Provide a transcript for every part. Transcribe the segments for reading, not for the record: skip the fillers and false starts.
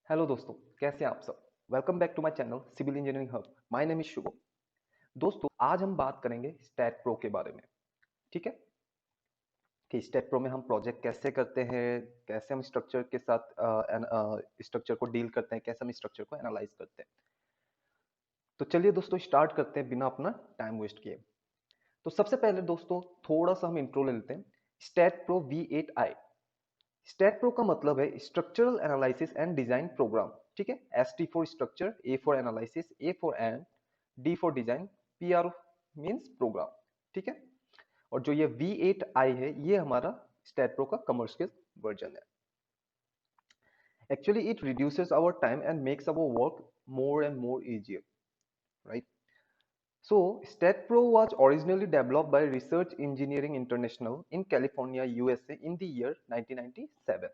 Hello दोस्तों, कैसे हैं आप सब। Welcome back to my channel civil engineering hub. My name is Shubham. दोस्तों, आज हम बात करेंगे स्टैट प्रो के बारे में। ठीक है कि स्टैट प्रो में हम प्रोजेक्ट कैसे करते हैं, कैसे हम स्ट्रक्चर के साथ स्ट्रक्चर को डील करते हैं, कैसे हम स्ट्रक्चर को एनालाइज करते हैं। तो चलिए दोस्तों, स्टार्ट करते हैं बिना अपना टाइम वेस्ट किए। तो सबसे पहले दोस्तों, थोड़ा सा हम इंट्रो ले लेते हैं। Stat pro V8i। Stat Pro का मतलब है structural analysis and design program. ठीक है, ST for structure, A for analysis, A for and, D for design, PR means program. ठीक है, और जो ये V8i है, ये हमारा स्टैट प्रो का कमर्शियल वर्जन है। Actually it reduces our time and makes our work more and more easier, right? So stat pro was originally developed by Research Engineering International in California, USA in the year 1997.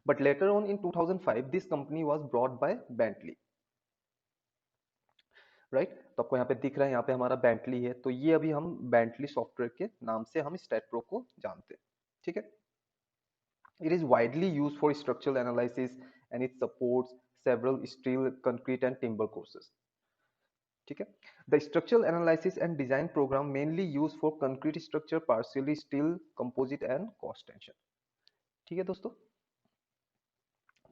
But later on in 2005, this company was bought by Bentley, right? तो आपको यहाँ पे दिख रहा है, यहाँ पे हमारा Bentley है, तो ये अभी हम Bentley सॉफ्टवेयर के नाम से हम स्टैट प्रो को जानते हैं। ठीक है, it is widely used for structural analysis and it supports several steel, concrete and timber courses. ठीक है, the structural analysis and design program mainly used for concrete structure, partially steel, composite and cross tension. ठीक है दोस्तों,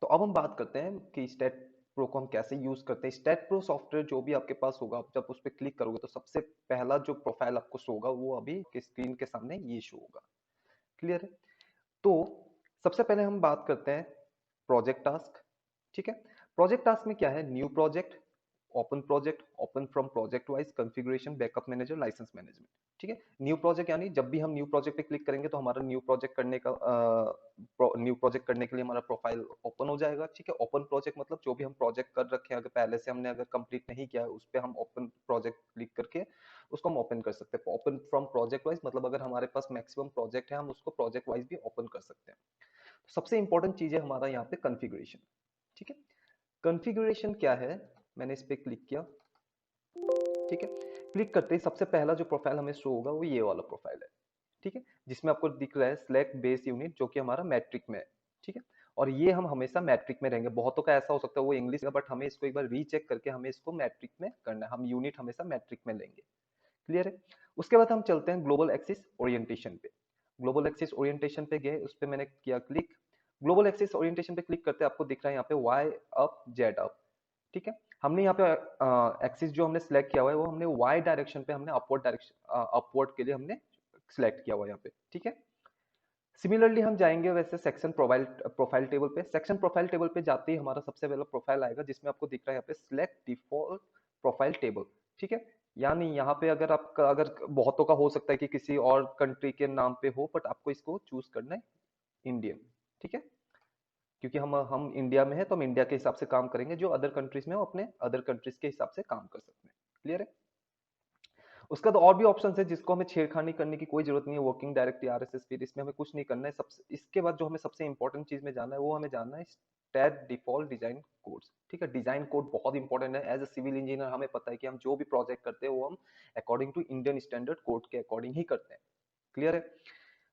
तो अब हम बात करते हैं कि स्टैट प्रो को हम कैसे यूज करते हैं। स्टैट प्रो सॉफ्टवेयर जो भी आपके पास होगा, आप जब उस पर क्लिक करोगे तो सबसे पहला जो प्रोफाइल आपको शो होगा वो अभी स्क्रीन के सामने ये शो होगा। क्लियर है? तो सबसे पहले हम बात करते हैं प्रोजेक्ट टास्क। ठीक है, प्रोजेक्ट टास्क में क्या है, new project, project, open from project wise, configuration, backup manager, licence management. ठीक है, न्यू प्रोजेक्ट यानी जब भी हम न्यू प्रोजेक्ट पे क्लिक करेंगे तो हमारा न्यू प्रोजेक्ट करने के लिए हमारा प्रोफाइल ओपन हो जाएगा। ठीक है, ओपन प्रोजेक्ट मतलब जो भी हम प्रोजेक्ट कर रखे हैं, अगर पहले से हमने अगर कंप्लीट नहीं किया है उस पर हम ओपन प्रोजेक्ट क्लिक करके उसको हम ओपन कर सकते हैं। ओपन फ्रॉम प्रोजेक्ट वाइज मतलब अगर हमारे पास मैक्सिमम प्रोजेक्ट है हम उसको प्रोजेक्ट वाइज भी ओपन कर सकते हैं। सबसे इंपॉर्टेंट चीज है हमारा यहाँ पे कॉन्फ़िगरेशन। ठीक है, कॉन्फ़िगरेशन क्या है, मैंने इस पे क्लिक किया। ठीक है, क्लिक करते ही सबसे पहला जो प्रोफाइल हमें शो होगा वो ये वाला प्रोफाइल है। ठीक है, जिसमें आपको दिख रहा है सिलेक्ट बेस यूनिट, जो कि हमारा मैट्रिक में है। ठीक है, और ये हम हमेशा मैट्रिक में रहेंगे। बहुतों का ऐसा हो सकता है वो इंग्लिश का, बट हमें इसको एक बार रीचेक करके हमें इसको मैट्रिक में करना है। हम यूनिट हमेशा मैट्रिक में लेंगे। क्लियर है? उसके बाद हम चलते हैं ग्लोबल एक्सिस ओरिएंटेशन पे। ग्लोबल एक्सिस ओरिएंटेशन पे गए, उस पे मैंने किया क्लिक। ग्लोबल एक्सिस ओरिएंटेशन पे क्लिक करते आपको दिख रहा है यहाँ पे वाई अप जेड अप। ठीक है, हमने यहाँ पे एक्सिस जो हमने सिलेक्ट किया हुआ है वो हमने वाई डायरेक्शन पे, हमने अपवर्ड डायरेक्शन, अपवर्ड के लिए हमने सिलेक्ट किया हुआ है यहाँ पे। ठीक है, सिमिलरली हम जाएंगे वैसे सेक्शन प्रोफाइल प्रोफाइल टेबल पे। सेक्शन प्रोफाइल टेबल पे जाते ही हमारा सबसे पहला प्रोफाइल आएगा जिसमें आपको दिख रहा है यहाँ पे सिलेक्ट डिफॉल्ट प्रोफाइल टेबल। ठीक है, यानी यहाँ पे अगर आपका, अगर बहुतों का हो सकता है कि किसी और कंट्री के नाम पे हो, बट आपको इसको चूज करना है इंडियन। ठीक है, क्योंकि हम इंडिया में है तो हम इंडिया के हिसाब से काम करेंगे, जो अदर कंट्रीज में हो अपने अदर कंट्रीज के हिसाब से काम कर सकते हैं। क्लियर है? उसका तो और भी ऑप्शन है जिसको हमें छेड़खानी करने की कोई जरूरत नहीं है। वर्किंग डायरेक्टरी, RSS फीड, इसमें हमें कुछ नहीं करना है। सबसे इसके बाद जो हमें सबसे इंपॉर्टेंट चीज में जानना है वो हमें जानना है स्टैट डिफॉल्ट डिजाइन कोड्स। ठीक है, डिजाइन कोड बहुत इंपॉर्टेंट है। एज ए सिविल इंजीनियर हमें पता है कि हम जो भी प्रोजेक्ट करते हैं वो हम according to Indian standard code के अकॉर्डिंग ही करते हैं। क्लियर है?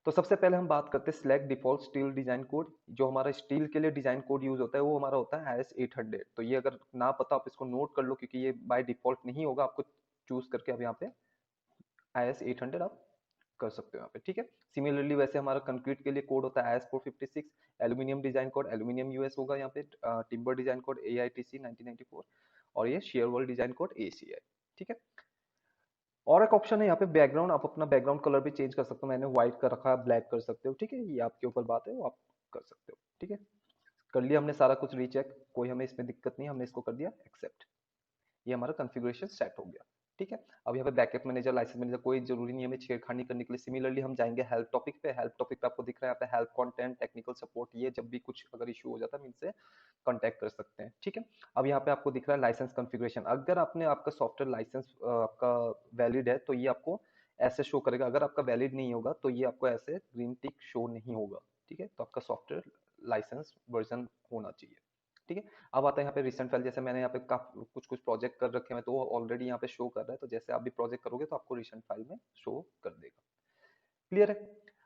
तो सबसे पहले हम बात करते हैं select default steel design code. जो हमारा स्टील के लिए डिजाइन कोड यूज होता है वो हमारा होता है IS 800। तो ये अगर ना पता आप इसको नोट कर लो, क्योंकि ये बाय डिफॉल्ट नहीं होगा, आपको चूज करके अब यहाँ पे IS 800 आप कर सकते हो यहाँ पे। ठीक है, सिमिलरली वैसे हमारा कंक्रीट के लिए कोड होता है IS 456। Aluminium design cored aluminium US होगा यहाँ पे। Timber design code AITC 1994। और ये share wall design code ACI। ठीक है, और एक ऑप्शन है यहाँ पे बैकग्राउंड, आप अपना बैकग्राउंड कलर भी चेंज कर सकते हो। मैंने व्हाइट कर रखा है, ब्लैक कर सकते हो। ठीक है, ये आपके ऊपर बात है, वो आप कर सकते हो। ठीक है, कर लिया हमने सारा कुछ रीचेक, कोई हमें इसमें दिक्कत नहीं, हमने इसको कर दिया एक्सेप्ट। ये हमारा कॉन्फ़िगरेशन सेट हो गया। ठीक है, अब यहाँ पे बैकअप मैनेजर, लाइसेंस मैनेजर कोई जरूरी नहीं है हमें छेड़खानी करने के लिए। सिमिलरली हम जाएंगे हेल्प टॉपिक पे। हेल्प टॉपिक पे आपको दिख रहा है यहाँ पे हेल्प कंटेंट, टेक्निकल सपोर्ट, ये जब भी कुछ अगर इशू हो जाता है हम इनसे कांटेक्ट कर सकते हैं। ठीक है, अब यहाँ पे आपको दिख रहा है लाइसेंस कॉन्फ़िगरेशन। अगर आपने आपका सॉफ्टवेयर लाइसेंस आपका वैलिड है तो ये आपको ऐसे शो करेगा। अगर आपका वैलिड नहीं होगा तो ये आपको ऐसे ग्रीन टिक शो नहीं होगा। ठीक है, तो आपका सॉफ्टवेयर लाइसेंस वर्जन होना चाहिए। ठीक है, अब आता है यहाँ पे रिसेंट फाइल। जैसे मैंने यहाँ पे कुछ कुछ प्रोजेक्ट कर रखे हैं तो ऑलरेडी यहाँ पे शो कर रहा है, तो जैसे आप भी प्रोजेक्ट करोगे तो आपको रिसेंट फाइल में शो कर देगा। क्लियर है?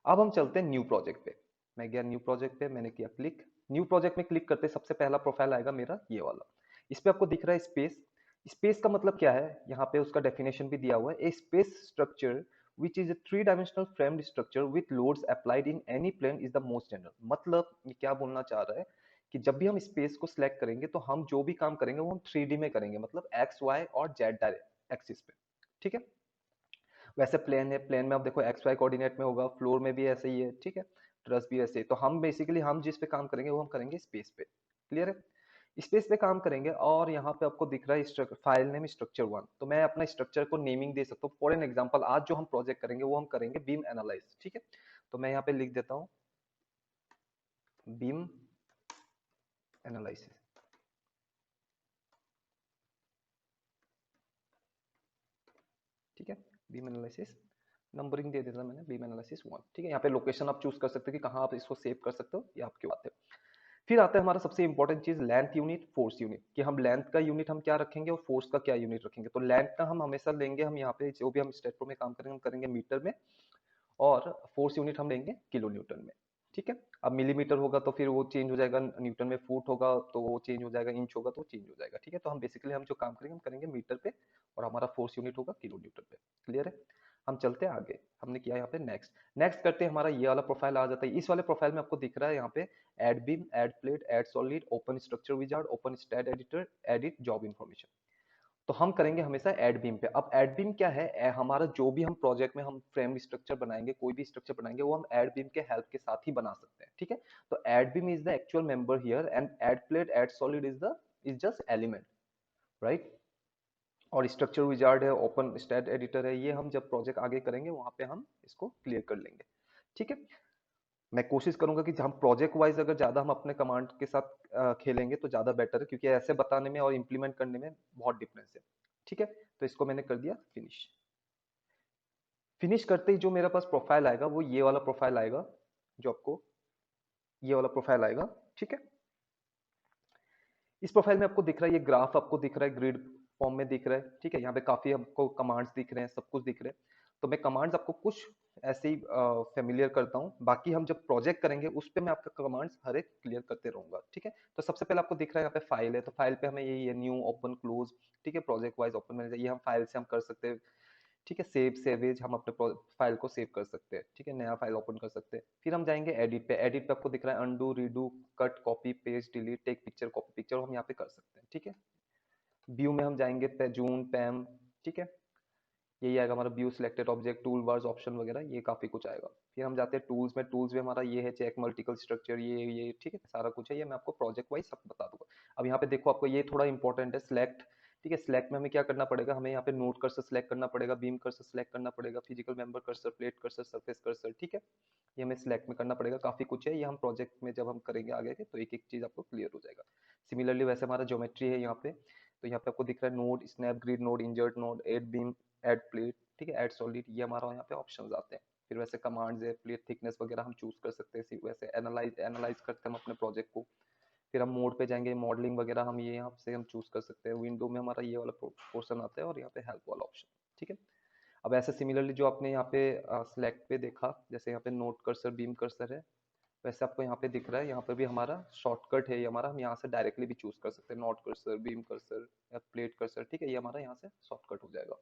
अब हम चलते हैं न्यू प्रोजेक्ट पे। मैं गया न्यू प्रोजेक्ट पे, मैंने किया क्लिक। न्यू प्रोजेक्ट में क्लिक करते सबसे पहला प्रोफाइल आएगा मेरा ये वाला। इस पे आपको दिख रहा है स्पेस। स्पेस का मतलब क्या है, यहाँ पे उसका डेफिनेशन भी दिया हुआ है, a space structure which is a three dimensional framed structure with loads applied in any plane is the most general। मतलब ये क्या बोलना चाह रहा है कि जब भी हम स्पेस को सिलेक्ट करेंगे तो हम जो भी काम करेंगे वो हम 3D में करेंगे, मतलब एक्स वाई और जेड एक्सिस पे, ठीक है। वैसे प्लेन है, प्लेन में आप देखो एक्स वाई कोऑर्डिनेट में होगा, फ्लोर में भी ऐसे ही है, ठीक है, ट्रस भी ऐसे ही। तो हम बेसिकली हम जिस पे काम करेंगे वो हम करेंगे स्पेस पे, क्लियर है। स्पेस पे काम करेंगे और यहाँ पे आपको दिख रहा है फाइल नेम स्ट्रक्चर वन, तो मैं अपना स्ट्रक्चर को नेमिंग दे सकता हूँ। फॉर एन एग्जांपल आज जो हम प्रोजेक्ट करेंगे वो हम करेंगे बीम एनालाइज, ठीक है। तो मैं यहाँ पे लिख देता हूँ बीम एनालिसिस, ठीक है। बीम एनालिसिस नंबरिंग दे देता मैंने, बीम एनालिसिस वन, ठीक है। यहाँ पे लोकेशन आप चूज कर सकते हो कि कहाँ आप इसको सेव कर सकते हो, ये आपकी बात है। फिर आता है हमारा सबसे इंपॉर्टेंट चीज लेंथ यूनिट, फोर्स यूनिट, कि हम लेंथ का यूनिट हम क्या रखेंगे और फोर्स का क्या यूनिट रखेंगे। तो लेंथ का हम हमेशा लेंगे, हम यहाँ पे जो भी हम स्टेटो में काम करेंगे हम करेंगे मीटर में, और फोर्स यूनिट हम लेंगे किलो न्यूटन में, ठीक है। अब मिलीमीटर होगा तो फिर वो चेंज हो जाएगा, न्यूटन में फुट होगा तो वो चेंज हो जाएगा, इंच होगा तो चेंज हो जाएगा, ठीक है। तो हम बेसिकली हम जो काम करेंगे हम करेंगे मीटर पे, और हमारा फोर्स यूनिट होगा किलो न्यूटन पे, क्लियर है। हम चलते हैं आगे, हमने किया यहाँ पे नेक्स्ट। नेक्स्ट करते हैं, हमारा ये वाला प्रोफाइल आ जाता है। इस वाले प्रोफाइल में आपको दिख रहा है यहाँ पे add beam, add plate, add solid, open structure wizard, open STAAD editor, edit job information. तो हम करेंगे हमेशा एड बीम पे। अब एड बीम क्या है, हमारा जो भी हम प्रोजेक्ट में हम फ्रेम स्ट्रक्चर बनाएंगे, कोई भी स्ट्रक्चर बनाएंगे वो हम एड बीम के हेल्प के साथ ही बना सकते हैं, ठीक है। तो add beam is the actual member here and add plate add solid is just element, right. और स्ट्रक्चर विजार्ड है, ओपन स्टैट एडिटर है, ये हम जब प्रोजेक्ट आगे करेंगे वहां पे हम इसको क्लियर कर लेंगे, ठीक है। मैं कोशिश करूंगा कि हम प्रोजेक्ट वाइज अगर ज्यादा हम अपने कमांड के साथ खेलेंगे तो ज्यादा बेटर है, क्योंकि ऐसे बताने में और इम्प्लीमेंट करने में बहुत डिफरेंस है, ठीक है। तो इसको मैंने कर दिया फिनिश। फिनिश करते ही जो मेरे पास प्रोफाइल आएगा वो ये वाला प्रोफाइल आएगा, जो आपको ये वाला प्रोफाइल आएगा, ठीक है। इस प्रोफाइल में आपको दिख रहा है, ये ग्राफ आपको दिख रहा है, ग्रिड फॉर्म में दिख रहा है, ठीक है। यहाँ पे काफी आपको कमांड्स दिख रहे हैं, सब कुछ दिख रहे हैं। तो मैं कमांड्स आपको कुछ ऐसे ही फेमिलियर करता हूँ, बाकी हम जब प्रोजेक्ट करेंगे उस पे मैं आपका कमांड्स हर एक क्लियर करते रहूंगा, ठीक है। तो सबसे पहले आपको दिख रहा है यहाँ पे फाइल है, तो फाइल पे हमें यही है न्यू, ओपन, क्लोज, ठीक है। प्रोजेक्ट वाइज ओपन मैनेजर, ये हम फाइल से हम कर सकते हैं, ठीक है। सेव सेवेज हम अपने फाइल को सेव कर सकते हैं, ठीक है, नया फाइल ओपन कर सकते हैं। फिर हम जाएंगे एडिट पे। एडिट पे आपको दिख रहा है undo, redo, cut, copy, paste, delete, take picture, copy picture हम यहाँ पे कर सकते हैं, ठीक है। व्यू में हम जाएंगे पे जून, पैम, ठीक है, यही आएगा हमारा view, selected object, tool bars, option वगैरह, ये काफी कुछ आएगा। फिर हम जाते हैं टूल्स में। टूल्स में हमारा ये है चेक मल्टीपल स्ट्रक्चर, ये ठीक है, सारा कुछ है, ये मैं आपको प्रोजेक्ट वाइज सब बता दूंगा। अब यहाँ पे देखो, आपको ये थोड़ा इंपॉर्टेंट है, सिलेक्ट, ठीक है। सिलेक्ट में हमें क्या करना पड़ेगा, हमें यहाँ पे नोट कर्सर सिलेक्ट करना पड़ेगा, बीम कर्सर सिलेक्ट करना पड़ेगा, physical member cursor, plate cursor, surface cursor, ठीक है। ये हमें सिलेक्ट में करना पड़ेगा, काफी कुछ है ये, हम प्रोजेक्ट में जब हम करेंगे आगे के तो एक एक चीज आपको क्लियर हो जाएगा। सिमिलरली वैसे हमारा ज्योमेट्री है यहाँ पे, तो यहाँ पे आपको दिख रहा है node, snap grid node, insert node, add beam, add plate, ठीक है, एड सॉलिड, ये हमारा यहाँ पे ऑप्शंस आते हैं। फिर वैसे कमांड्स है, प्लेट थिकनेस वगैरह हम चूज कर सकते हैं। वैसे एनालाइज एनालाइज करते हैं हम अपने प्रोजेक्ट को। फिर हम मोड पे जाएंगे, मॉडलिंग वगैरह हम ये यहाँ से हम चूज कर सकते हैं। विंडो में हमारा ये वाला पोर्शन आता है और यहाँ पे हेल्प वाला ऑप्शन, ठीक है। अब ऐसे सिमिलरली जो आपने यहाँ पे सिलेक्ट पे देखा, जैसे यहाँ पे नोट कर्सर, बीम कर्सर है, वैसे आपको यहाँ पे दिख रहा है, यहाँ पे भी हमारा शॉर्टकट है ये हमारा, हम यहाँ से डायरेक्टली भी चूज कर सकते हैं, नोट कर्सर, बीम कर्सर या प्लेट कर्सर, ठीक है, ये हमारा यहाँ से शॉर्टकट हो जाएगा।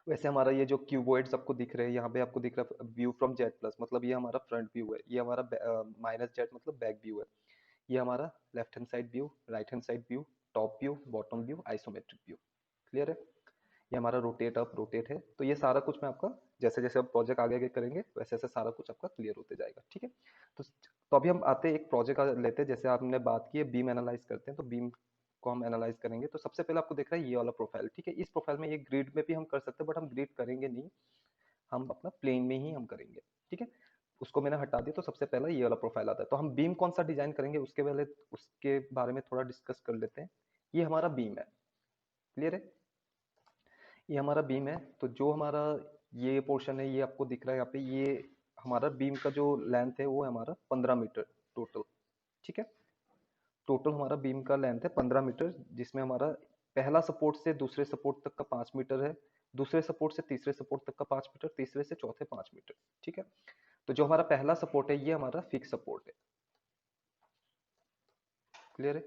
वैसे हमारा ये जो क्यूबॉइड्स आपको दिख रहे हैं, यहाँ पे आपको दिख रहा है व्यू फ्रॉम जेड प्लस, मतलब ये हमारा फ्रंट व्यू है। ये हमारा माइनस जेड मतलब बैक व्यू है। ये हमारा left hand side view, right hand side view, top view, bottom view, isometric view, clear है। ये हमारा रोटेट अप, रोटेट है। तो ये सारा कुछ मैं आपका जैसे जैसे आप प्रोजेक्ट आगे आगे करेंगे वैसे वैसे सारा कुछ आपका क्लियर होते जाएगा, ठीक है। तो अभी हम आते हैं एक प्रोजेक्ट लेते हैं, जैसे आपने बात की है बीम एनालाइज करते हैं, तो बीम को हम एनालाइज करेंगे। तो सबसे पहले आपको दिख रहा है ये वाला प्रोफाइल, ठीक है। इस प्रोफाइल में ये ग्रिड में भी हम कर सकते हैं, बट हम ग्रिड करेंगे नहीं, हम अपना प्लेन में ही हम करेंगे, ठीक है। उसको मैंने हटा दिया, तो सबसे पहला ये वाला प्रोफाइल आता है। तो हम बीम कौन सा डिजाइन करेंगे उसके पहले उसके बारे में थोड़ा डिस्कस कर लेते हैं। ये हमारा बीम है, क्लियर है। ये हमारा बीम है, तो जो हमारा ये पोर्शन है, ये आपको दिख रहा है यहाँ पे, ये हमारा बीम का जो लेंथ है वो है हमारा 15 मीटर टोटल, ठीक है। टोटल हमारा बीम का लेंथ है 15 मीटर, जिसमें हमारा पहला सपोर्ट से दूसरे सपोर्ट तक का 5 मीटर है, दूसरे सपोर्ट से तीसरे सपोर्ट तक का 5 मीटर, तीसरे से चौथे 5 मीटर, ठीक है। तो जो हमारा पहला सपोर्ट है ये हमारा फिक्स सपोर्ट है, क्लियर है?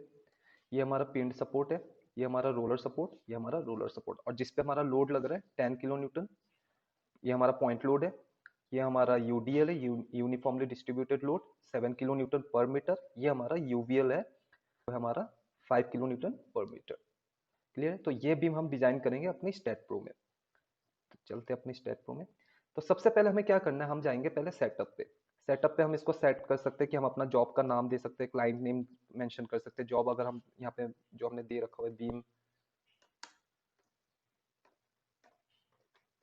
ये हमारा पिंड सपोर्ट है, ये हमारा रोलर सपोर्ट, ये हमारा रोलर सपोर्ट, और जिस पे हमारा लोड लग रहा है 10 kN, ये हमारा पॉइंट लोड है। ये हमारा यूडीएल है, यूनिफॉर्मली डिस्ट्रीब्यूटेड लोड, 7 kN पर मीटर। ये हमारा यूवीएल है, वो हमारा 5 kN पर मीटर। क्लियर है? तो ये बीम हम डिजाइन करेंगे अपनी स्टेट प्रो में। तो चलते हैं अपनी स्टेट प्रो में। तो सबसे पहले हमें क्या करना है, हम जाएंगे पहले सेटअप पे। सेटअप पे हम इसको सेट कर सकते हैं कि हम अपना जॉब का नाम दे सकते हैं, क्लाइंट नेम मेंशन कर सकते हैं। जॉब अगर हम यहाँ पे जो हमने दे रखा हुआ है, बीम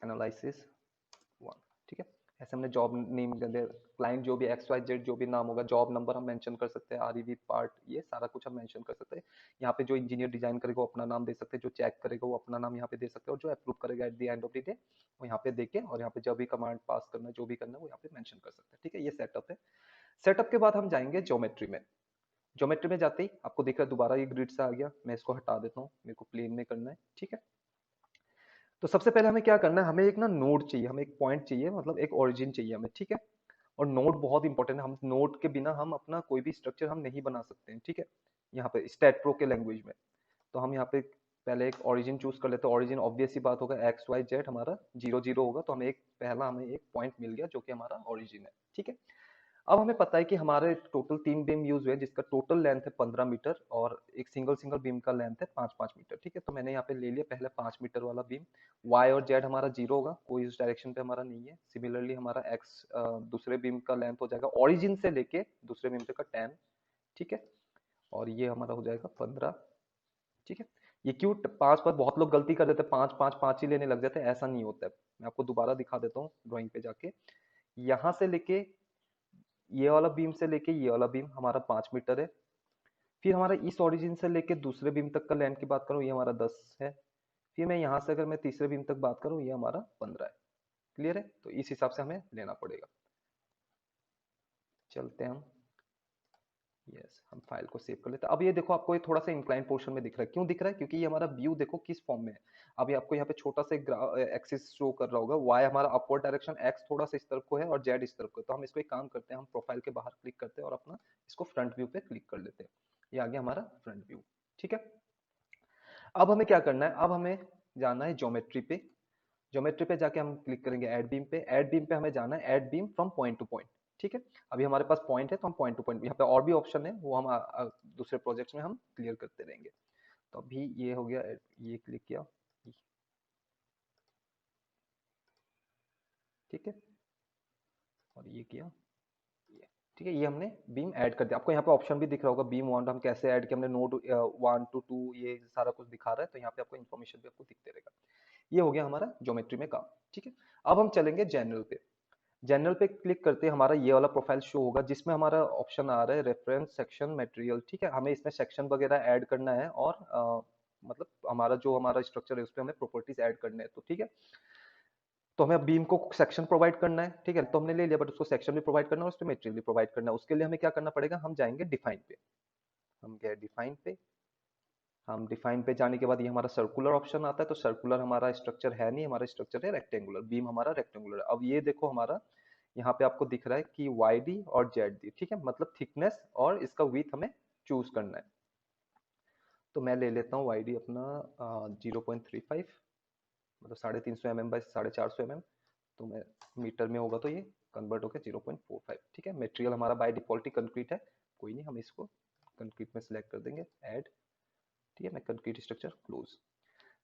एनालिसिस 1, ठीक है, ऐसे हमने जॉब नेम क्लाइंट जो भी एक्स वाई जेड जो भी नाम होगा, जॉब नंबर हम मेंशन कर सकते हैं, आरईवी पार्ट, ये सारा कुछ हम मेंशन कर सकते हैं। यहाँ पे जो इंजीनियर डिजाइन करेगा वो अपना नाम दे सकते हैं, जो चेक करेगा वो अपना नाम यहाँ पे दे सकते हैं, और जो अप्रूव करेगा at the end of the day वो यहाँ पे देके, और यहाँ पे जब भी कमांड पास करना है, जो भी करना है वो यहाँ पे मेंशन कर सकते हैं। ठीक है, ये सेटअप है। सेटअप के बाद हम जाएंगे ज्योमेट्री में। ज्योमेट्री में जाते ही आपको दिख रहा है दोबारा ये ग्रिड से आ गया, मैं इसको हटा देता हूँ, मेरे को प्लेन में करना है। ठीक है, तो सबसे पहले हमें क्या करना है, हमें एक ना नोड चाहिए, हमें एक पॉइंट चाहिए, मतलब एक ओरिजिन चाहिए हमें। ठीक है, और नोड बहुत इंपॉर्टेंट है, हम नोड के बिना हम अपना कोई भी स्ट्रक्चर हम नहीं बना सकते हैं। ठीक है, यहाँ पे स्टैट प्रो के लैंग्वेज में। तो हम यहाँ पे पहले एक ओरिजिन चूज कर लेते हैं। ओरिजिन ऑब्वियस ही बात होगा, एक्स वाई जेड हमारा 0 0 होगा, तो हमें एक पॉइंट मिल गया जो कि हमारा ओरिजिन है। ठीक है, अब हमें पता है कि हमारे टोटल 3 बीम यूज हुए, जिसका टोटल लेंथ है 15 मीटर, और एक सिंगल सिंगल बीम का लेंथ है 5 5 मीटर। ठीक है, तो मैंने यहाँ पे ले लिया पहले 5 मीटर वाला बीम। वाई और जेड हमारा 0 होगा, कोई उस डायरेक्शन पे हमारा नहीं है। सिमिलरली हमारा एक्स दूसरे बीम का लेंथ हो जाएगा ओरिजिन से लेके दूसरे बीम तक का 10। ठीक है, और ये हमारा हो जाएगा 15। ठीक है, ये क्यों 5 पर बहुत लोग गलती कर देते हैं, 5 5 5 ही लेने लग जाते हैं, ऐसा नहीं होता है। मैं आपको दोबारा दिखा देता हूँ ड्राइंग पे जाके। यहाँ से लेके ये वाला बीम से लेके ये वाला बीम हमारा 5 मीटर है। फिर हमारा इस ओरिजिन से लेके दूसरे बीम तक का लेंथ की बात करूं, ये हमारा 10 है। फिर मैं यहाँ से अगर मैं तीसरे बीम तक बात करूं, ये हमारा 15 है। क्लियर है? तो इस हिसाब से हमें लेना पड़ेगा। चलते हैं हम, यस, हम फाइल को सेव कर लेते हैं। अब ये देखो, आपको ये थोड़ा सा इंक्लाइन पोर्शन में दिख रहा है। क्यों दिख रहा है? क्योंकि ये हमारा व्यू देखो किस फॉर्म में है। अब ये आपको यहाँ पे छोटा सा एक्सिस शो कर रहा होगा, वाई हमारा अपवर्ड डायरेक्शन, एक्स थोड़ा सा इस तरफ को है, और जेड इस तरफ को है। तो हम इसको एक काम करते हैं, हम प्रोफाइल के बाहर क्लिक करते हैं और अपना इसको फ्रंट व्यू पे क्लिक कर लेते हैं। ये आ गया हमारा फ्रंट व्यू। ठीक है, अब हमें क्या करना है, अब हमें जाना है ज्योमेट्री पे। ज्योमेट्री पे जाके हम क्लिक करेंगे ऐड बीम पे। ऐड बीम पे हमें जाना है add beam from point two point. ठीक है, अभी हमारे पास पॉइंट है तो हम पॉइंट टू पॉइंट, यहाँ पे और भी ऑप्शन है, वो हम दूसरे प्रोजेक्ट्स में हम क्लियर करते रहेंगे। तो अभी ये हो गया, ये क्लिक किया। ठीक है, और ये किया, ये। ठीक है, ये हमने बीम ऐड कर दिया। आपको यहाँ पे ऑप्शन भी दिख रहा होगा, बीम वन हम कैसे ऐड किया, हमने नोड 1 to 2 ये सारा कुछ दिखा रहा है, तो यहाँ पे आपको इन्फॉर्मेशन भी आपको दिखते रहेगा। ये हो गया हमारा ज्योमेट्री में काम। ठीक है, अब हम चलेंगे जनरल पे। जनरल पे क्लिक करते हैं, हमारा ये वाला प्रोफाइल शो होगा, जिसमें हमारा ऑप्शन आ रहा है रेफरेंस सेक्शन मटेरियल। ठीक है, हमें इसमें सेक्शन वगैरह ऐड करना है, और मतलब हमारा जो हमारा स्ट्रक्चर है उस पर हमें प्रॉपर्टीज ऐड करने हैं। तो ठीक है, तो हमें बीम को सेक्शन प्रोवाइड करना है। ठीक है, तो हमने ले लिया, बट उसको सेक्शन भी प्रोवाइड करना है और उस पर मटेरियल भी प्रोवाइड करना है। उसके लिए हमें क्या करना पड़ेगा, हम जाएंगे डिफाइन पे। हम गए डिफाइन पे। हम डिफाइन पे जाने के बाद ये हमारा सर्कुलर ऑप्शन आता है। तो सर्कुलर हमारा स्ट्रक्चर है नहीं, हमारा स्ट्रक्चर है रेक्टेंगुलर, बीम हमारा रेक्टेंगुलर। अब ये देखो हमारा यहाँ पे आपको दिख रहा है कि वाई डी और जेड डी। ठीक है, मतलब थिकनेस और इसका विथ हमें चूज करना है। तो मैं ले लेता हूँ वाई डी अपना 0.35, मतलब 350 mm बाई 450 mm। तो मैं मीटर में होगा तो ये कन्वर्ट होकर 0.45। ठीक है, मटेरियल हमारा बाय डिफॉल्ट ही कंक्रीट है, कोई नहीं, हम इसको कंक्रीट में सिलेक्ट कर देंगे, ऐड। ठीक है, मैं कंक्रीट स्ट्रक्चर क्लोज।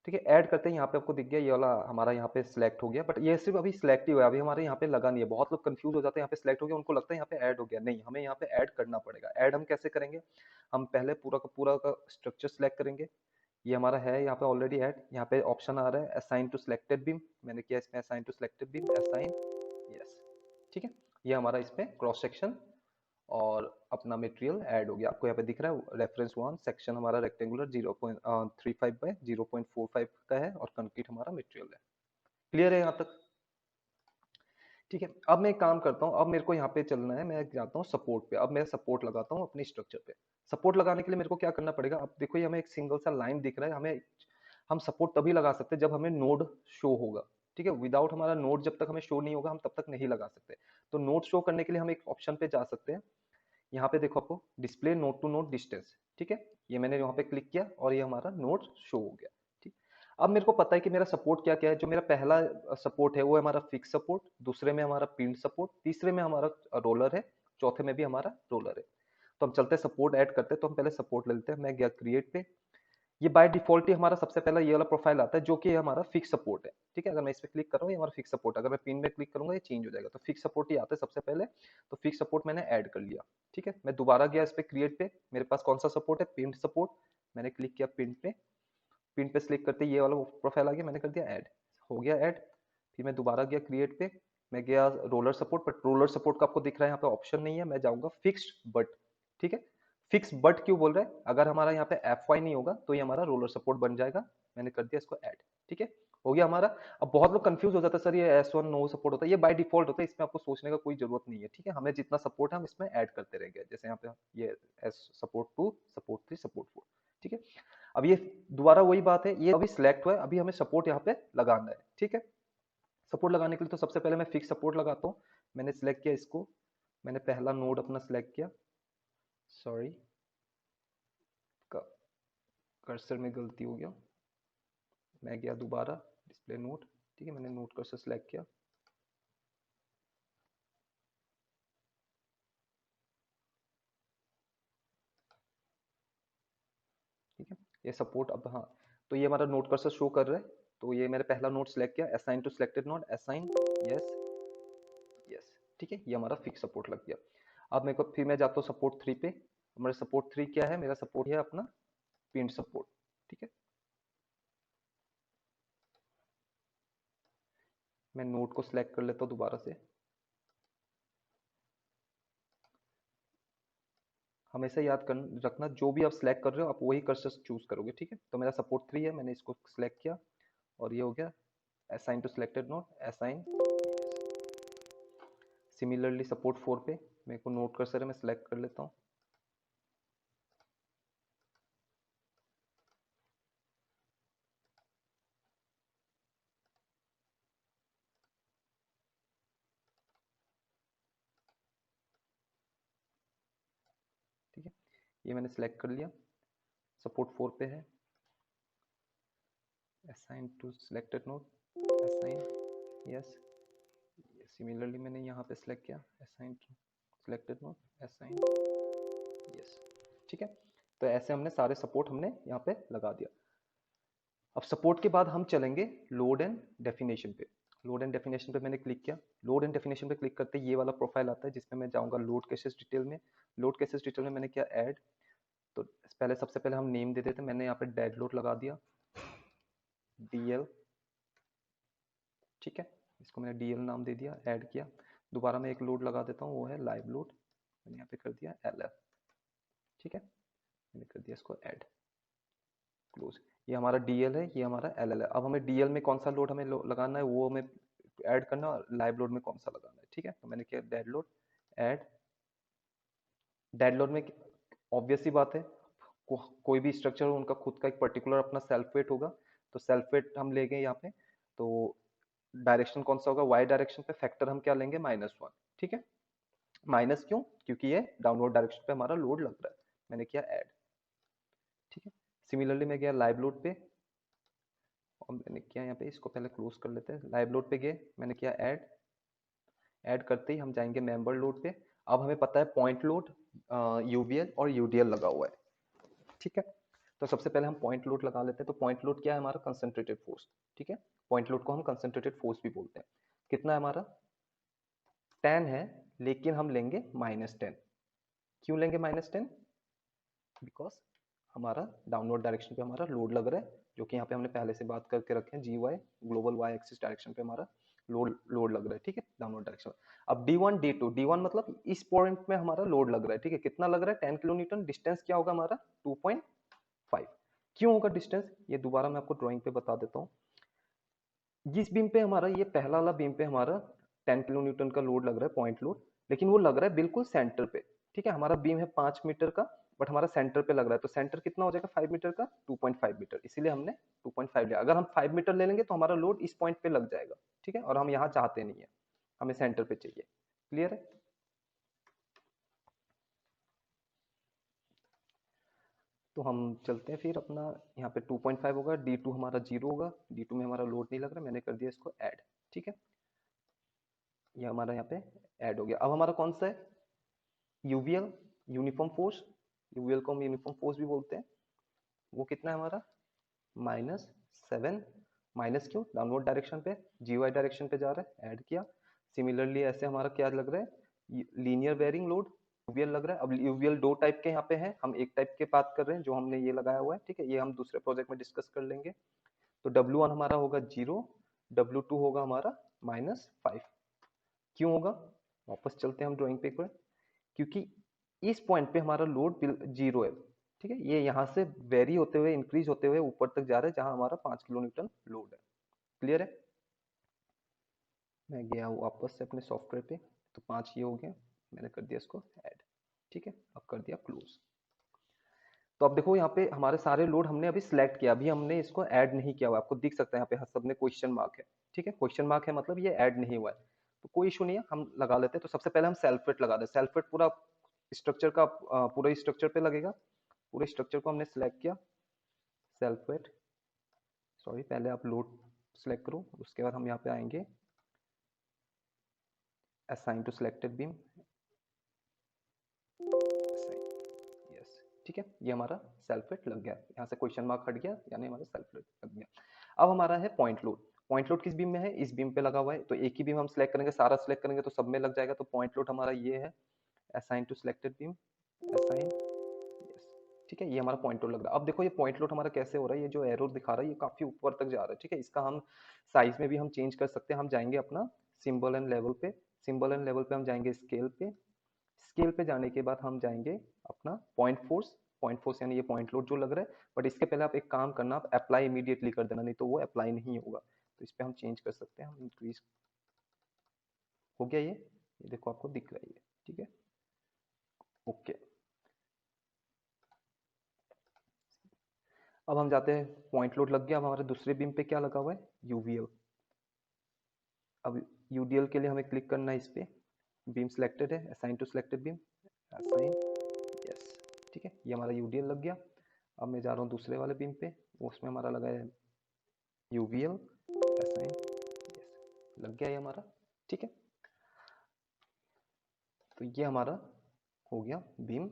ठीक है, ऐड करते हैं, यहाँ पे आपको दिख गया ये वाला हमारा यहाँ पे सिलेक्ट हो गया, बट ये सिर्फ अभी सिलेक्ट ही हुआ है, अभी हमारे यहाँ पे लगा नहीं है। बहुत लोग कंफ्यूज हो जाते हैं, यहाँ पे सिलेक्ट हो गया, उनको लगता है यहाँ पे ऐड हो गया। नहीं, हमें यहाँ पे ऐड करना पड़ेगा। ऐड हम कैसे करेंगे, हम पहले पूरा का स्ट्रक्चर सिलेक्ट करेंगे। ये हमारा है यहाँ पे ऑलरेडी ऐड। यहाँ पे ऑप्शन आ रहा है असाइन टू सिलेक्टेड बीम, मैंने किया इसमें assign to selected beam, assign, yes. ठीक है, ये हमारा इसमें क्रॉस सेक्शन और अपना मटेरियल ऐड हो गया। आपको यहाँ पे दिख रहा है रेफरेंस 1 सेक्शन हमारा रेक्टेंगुलर 0.35 बाय 0.45 का है, और कंक्रीट हमारा मटेरियल है। क्लियर है यहाँ तक? ठीक है, अब मैं एक काम करता हूँ, अब मेरे को यहाँ पे चलना है, मैं जाता हूँ सपोर्ट पे। अब मैं सपोर्ट लगाता हूँ अपनी स्ट्रक्चर पे। सपोर्ट लगाने के लिए मेरे को क्या करना पड़ेगा, अब देखो ये हमें एक सिंगल सा लाइन दिख रहा है। हमें हम सपोर्ट तभी लगा सकते हैं जब हमें नोड शो होगा। ठीक है, विदाउट हमारा नोड जब तक हमें शो नहीं होगा हम तब तक नहीं लगा सकते। तो नोड शो करने के लिए हम एक ऑप्शन पे जा सकते हैं, यहाँ पे देखो आपको display node to node distance, ठीक है, ये मैंने यहाँ पे क्लिक किया और ये हमारा नोड शो हो गया। ठीक, अब मेरे को पता है कि मेरा सपोर्ट क्या क्या है। जो मेरा पहला सपोर्ट है वो है हमारा फिक्स सपोर्ट, दूसरे में हमारा पिन सपोर्ट, तीसरे में हमारा रोलर है, चौथे में भी हमारा रोलर है। तो हम चलते हैं सपोर्ट ऐड करते हैं। तो हम पहले सपोर्ट ले लेते हैं। मैं गया क्रिएट पे, ये बाय डिफॉल्ट ही हमारा सबसे पहला ये वाला प्रोफाइल आता है जो कि हमारा फिक्स सपोर्ट है। ठीक है, अगर मैं इस पे क्लिक कर रहा हूँ ये हमारा फिक्स सपोर्ट, अगर मैं पिन में क्लिक करूंगा ये चेंज हो जाएगा। तो फिक्स सपोर्ट ही आता है सबसे पहले। तो फिक्स सपोर्ट मैंने ऐड कर लिया। ठीक है, मैं दोबारा गया इस पे क्रिएट पे, मेरे पास कौन सा सपोर्ट है, पिन सपोर्ट। मैंने क्लिक किया पिन पे, पिन पे क्लिक करते ये वाला प्रोफाइल आ गया, मैंने कर दिया ऐड, हो गया ऐड। फिर मैं दोबारा गया क्रिएट पे, मैं गया roller support, but roller support का आपको दिख रहा है यहाँ पे ऑप्शन नहीं है, मैं जाऊंगा फिक्स्ड बट। ठीक है, फिक्स बट क्यों बोल रहा है, अगर हमारा यहाँ पे एफ वाई नहीं होगा तो ये हमारा रोलर सपोर्ट बन जाएगा। मैंने कर दिया इसको ऐड। ठीक है, हो गया हमारा। अब बहुत लोग कंफ्यूज हो जाता है, सर ये एस वन नो सपोर्ट होता है, ये बाय डिफॉल्ट होता है, इसमें आपको सोचने का कोई जरूरत नहीं है। ठीक है, हमें जितना सपोर्ट है हम इसमें ऐड करते रहेंगे, जैसे यहाँ पे ये S support two, support three, support four. ठीक है, अब ये दोबारा वही बात है, ये अभी सिलेक्ट हुआ है, अभी हमें सपोर्ट यहाँ पे लगाना है। ठीक है, सपोर्ट लगाने के लिए तो सबसे पहले मैं फिक्स सपोर्ट लगाता हूँ। मैंने सिलेक्ट किया इसको, मैंने पहला नोड अपना सिलेक्ट किया, सॉरी कर्सर में गलती हो गया, मैं गया दोबारा डिस्प्ले नोड। ठीक है, मैंने नोड कर्सर सिलेक्ट किया, ठीक है, ये सपोर्ट अब, हाँ, तो ये हमारा नोड कर्सर शो कर रहा है। तो ये मैंने पहला नोड सिलेक्ट किया, assign to selected node, assign, yes yes. ठीक है, ये हमारा फिक्स सपोर्ट लग गया। अब मेरे को फिर मैं जाता हूँ सपोर्ट थ्री पे। हमारा सपोर्ट थ्री क्या है, मेरा सपोर्ट है अपना पिन सपोर्ट। ठीक है, मैं नोड को सिलेक्ट कर लेता हूँ दोबारा से। हमेशा याद कर रखना, जो भी आप सिलेक्ट कर रहे हो आप वही कर्सर चूज करोगे। ठीक है, तो मेरा सपोर्ट थ्री है, मैंने इसको सिलेक्ट किया और ये हो गया assign to selected node, assign. Similarly support four पे मेरे को नोड कर्सर है, मैं सिलेक्ट कर लेता हूँ। ठीक है, ये मैंने सिलेक्ट कर लिया, सपोर्ट फोर पे है, assign to selected node, assign, yes. Similarly मैंने यहाँ पे सिलेक्ट किया, assign to selected node, assign, yes. ठीक है, तो ऐसे हमने सारे सपोर्ट हमने यहाँ पे लगा दिया। अब सपोर्ट के बाद हम चलेंगे लोड एंड डेफिनेशन पे। लोड एंड डेफिनेशन पे मैंने क्लिक किया, लोड एंड डेफिनेशन पे क्लिक करते ये वाला प्रोफाइल आता है जिसमें मैं जाऊंगा लोड केसेस डिटेल में। लोड केसेस डिटेल में मैंने किया ऐड। तो पहले सबसे पहले हम नेम दे देते, मैंने यहाँ पे डेड लोड लगा दिया, डीएल। ठीक है, इसको मैंने डीएल नाम दे दिया, ऐड किया। दोबारा मैं एक लोड लगा देता हूँ, वो है लाइव लोड, मैंने यहाँ पे कर दिया एलएफ। ठीक है, मैंने कर दिया इसको ऐड, क्लोज। ये हमारा डीएल है, ये हमारा एलएल है। अब हमें डीएल में कौन सा लोड हमें लगाना है वो हमें ऐड करना है, और लाइव लोड में कौन सा लगाना है। ठीक है, तो मैंने किया dead load, add. Dead load में ऑब्वियस ही बात है, कोई भी स्ट्रक्चर हो उनका खुद का एक पर्टिकुलर अपना सेल्फ वेट होगा। तो सेल्फ वेट हम लेंगे यहाँ पे। तो डायरेक्शन कौन सा होगा, वाई डायरेक्शन पे फैक्टर हम क्या लेंगे, -1। ठीक है, माइनस क्यों, क्योंकि ये डाउनवर्ड डायरेक्शन पे हमारा लोड लग रहा है। मैंने किया ऐड। ठीक है, सिमिलरली मैं गया लाइव लोड पे, और मैंने किया यहाँ पे, इसको पहले क्लोज कर लेते हैं। लाइव लोड पे गए, मैंने किया ऐड। ऐड करते ही हम जाएंगे मेंबर लोड पे। अब हमें पता है पॉइंट लोड, यूवीएल और यूडीएल लगा हुआ है। ठीक है, तो सबसे पहले हम पॉइंट लोड लगा लेते हैं। तो पॉइंट लोड क्या है, हमारा कंसंट्रेटेड फोर्स। ठीक है, पॉइंट लोड को हम कंसंट्रेटेड फोर्स भी बोलते हैं। कितना है हमारा, 10 है, लेकिन हम लेंगे -10। क्यों लेंगे -10, बिकॉज हमारा डाउनवर्ड डायरेक्शन पे हमारा लोड लग रहा है, जो कि यहाँ पे हमने पहले से बात करके रखे हैं, G Y, global Y axis direction पे हमारा लोड लोड लग रहा है। ठीक है, डाउनवर्ड डायरेक्शन। अब D1 D2, D1 मतलब इस पॉइंट में हमारा लोड लग रहा है। ठीक है, कितना लग रहा है, 10 किलो न्यूटन। डिस्टेंस क्या होगा हमारा, 2.5। क्यों होगा डिस्टेंस, ये दोबारा मैं आपको ड्राइंग पे बता देता हूँ। जिस बीम पे हमारा, ये पहला वाला बीम पे हमारा 10 किलो न्यूटन का लोड लग रहा है, पॉइंट लोड, लेकिन वो लग रहा है बिल्कुल सेंटर पे। ठीक है, हमारा बीम है 5 मीटर का, बट हमारा सेंटर पे लग रहा है। तो सेंटर कितना हो जाएगा 5 मीटर का, 2.5 मीटर, इसीलिए हमने 2.5 लिया। अगर हम 5 मीटर ले लेंगे तो हमारा लोड इस पॉइंट पे लग जाएगा। ठीक है, और हम यहाँ चाहते नहीं है, हमें सेंटर पे चाहिए। क्लियर है, तो हम चलते हैं फिर अपना, यहाँ पे 2.5 होगा, D2 हमारा 0 होगा, D2 में हमारा लोड नहीं लग रहा, मैंने कर दिया इसको ऐड। ठीक है, ये हमारा यहाँ पे ऐड हो गया। अब हमारा कौन सा है, यूवीएल, यूनिफॉर्म फोर्स। यूवीएल को हम यूनिफॉर्म फोर्स भी बोलते हैं। वो कितना है हमारा, -7। माइनस क्यों, डाउनवर्ड डायरेक्शन पे, जीवाई डायरेक्शन पे जा रहा है, ऐड किया। सिमिलरली ऐसे हमारा क्या लग रहा है, लीनियर बेयरिंग लोड यूवीएल लग रहा है। अब यूवीएल दो टाइप के यहाँ पे हैं, हम एक टाइप के बात कर रहे हैं जो हमने ये लगाया हुआ है। ठीक है, ये हम दूसरे प्रोजेक्ट में डिस्कस कर लेंगे। तो W1 हमारा होगा 0, W2 होगा हमारा -5। क्यों होगा, वापस चलते हैं हम ड्राइंग पे एक बार, क्योंकि इस पॉइंट पे हमारा लोड 0 है। ठीक है, ये यहाँ से वेरी होते हुए, इंक्रीज होते हुए ऊपर तक जा रहा है, जहां हमारा 5 किलो न्यूटन लोड है। क्लियर है, मैं गया वापस से अपने सॉफ्टवेयर पे, तो 5 ये हो गया, मैंने कर दिया इसको ऐड। ठीक है, अब कर दिया क्लोज। तो अब देखो यहाँ पे हमारे सारे लोड हमने अभी सिलेक्ट किया, अभी हमने इसको ऐड नहीं किया हुआ, आपको दिख सकता है यहाँ पे सब में क्वेश्चन मार्क है। ठीक है, क्वेश्चन मार्क है मतलब ये ऐड नहीं हुआ है, तो कोई इशू नहीं है, हम लगा लेते हैं। तो सबसे पहले हम सेल्फ वेट लगा दें। सेल्फ वेट पूरा स्ट्रक्चर का पूरा स्ट्रक्चर पे लगेगा। पूरे स्ट्रक्चर को हमने सिलेक्ट किया, सेल्फ वेट, सॉरी पहले आप लोड सिलेक्ट करो, उसके बाद हम यहाँ पे आएंगे assign to selected beam, yes. ठीक है, ये हमारा सेल्फ वेट लग गया, यहाँ से क्वेश्चन मार्क हट गया, यानी हमारा सेल्फ वेट लग गया। अब हमारा है पॉइंट लोड। पॉइंट लोड किस बीम में है, इस बीम पे लगा हुआ है, तो एक ही बीम हम सिलेक्ट करेंगे, सारा सिलेक्ट करेंगे तो सब में लग जाएगा। तो पॉइंट लोड हमारा ये है, assign to selected beam, assign, yes. ठीक है, ये हमारा पॉइंट लोड लग रहा है। अब देखो ये पॉइंट लोड हमारा कैसे हो रहा है, ये जो एरो दिखा रहा है ये काफी ऊपर तक जा रहा है। ठीक है, इसका हम साइज में भी हम चेंज कर सकते हैं। हम जाएंगे अपना सिंबल एंड लेवल पे, सिंबल एंड लेवल पे हम जाएंगे स्केल पे, स्केल पे जाने के बाद हम जाएंगे अपना पॉइंट फोर्स। पॉइंट फोर्स यानी ये पॉइंट लोड जो लग रहा है, बट इसके पहले आप एक काम करना, आप अप्लाई इमीडिएटली कर देना, नहीं तो वो अप्लाई नहीं होगा। तो इस पे हम चेंज कर सकते हैं, हम इंक्रीज, हो गया ये देखो आपको दिख रहा है ये। ठीक है, ओके। अब हम जाते हैं, पॉइंट लोड लग गया, अब हमारे दूसरे बीम पे क्या लगा हुआ है, यूवीएल। अब यूडीएल के लिए हमें क्लिक करना है इस पे, बीम सिलेक्टेड है, assign to selected beam, assign, yes. ठीक है, ये हमारा यूडीएल लग गया। अब मैं जा रहा हूँ दूसरे वाले बीम पे, उसमें हमारा लगा है यूवीएल, असाइन, यस, लग गया ये हमारा। ठीक है, तो ये हमारा हो गया बीम,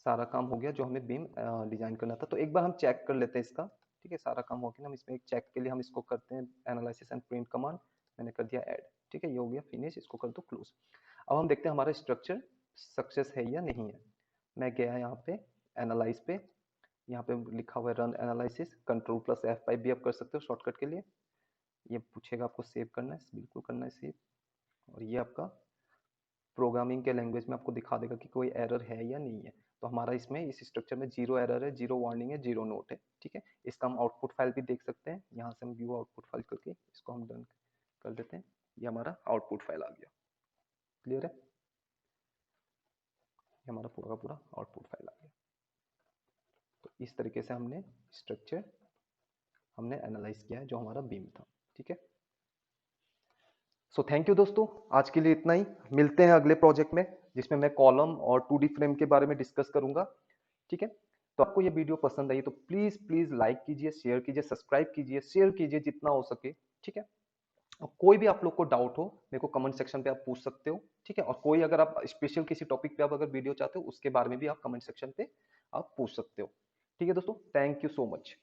सारा काम हो गया जो हमें बीम डिजाइन करना था। तो एक बार हम चेक कर लेते हैं इसका। ठीक है, सारा काम हो गया, हम इसमें एक चेक के लिए हम इसको करते हैं एनालिसिस एंड प्रिंट कमांड, मैंने कर दिया ऐड। ठीक है, ये हो गया फिनिश, इसको कर दो क्लोज। अब हम देखते हैं हमारा स्ट्रक्चर सक्सेस है या नहीं है। मैं गया यहाँ पे एनालाइज पे, यहाँ पे लिखा हुआ है रन एनालिसिस, Ctrl+F5 भी आप कर सकते हो शॉर्टकट के लिए। ये पूछेगा आपको सेव करना है, बिल्कुल करना है सेव, और ये आपका प्रोग्रामिंग के लैंग्वेज में आपको दिखा देगा कि कोई एरर है या नहीं है। तो हमारा इसमें इस स्ट्रक्चर में 0 एरर है, 0 वार्निंग है, 0 नोट है। ठीक है, इसका हम आउटपुट फाइल भी देख सकते हैं, यहाँ से हम व्यू आउटपुट फाइल करके इसको हम डन कर देते हैं। ये हमारा आउटपुट फाइल आ गया। क्लियर है, ये हमारा पूरा का पूरा आउटपुट फाइल आ गया। तो इस तरीके से हमने स्ट्रक्चर हमने एनालाइज किया है जो हमारा बीम था। ठीक है, सो थैंक यू दोस्तों, आज के लिए इतना ही। मिलते हैं अगले प्रोजेक्ट में, जिसमें मैं कॉलम और 2D फ्रेम के बारे में डिस्कस करूंगा। ठीक है, तो आपको ये वीडियो पसंद आई तो प्लीज प्लीज लाइक कीजिए, शेयर कीजिए, सब्सक्राइब कीजिए, शेयर कीजिए जितना हो सके। ठीक है, और कोई भी आप लोग को डाउट हो मेरे को कमेंट सेक्शन पे आप पूछ सकते हो। ठीक है, और कोई अगर आप स्पेशल किसी टॉपिक पे आप अगर वीडियो चाहते हो उसके बारे में भी आप कमेंट सेक्शन पे आप पूछ सकते हो। ठीक है दोस्तों, थैंक यू सो मच।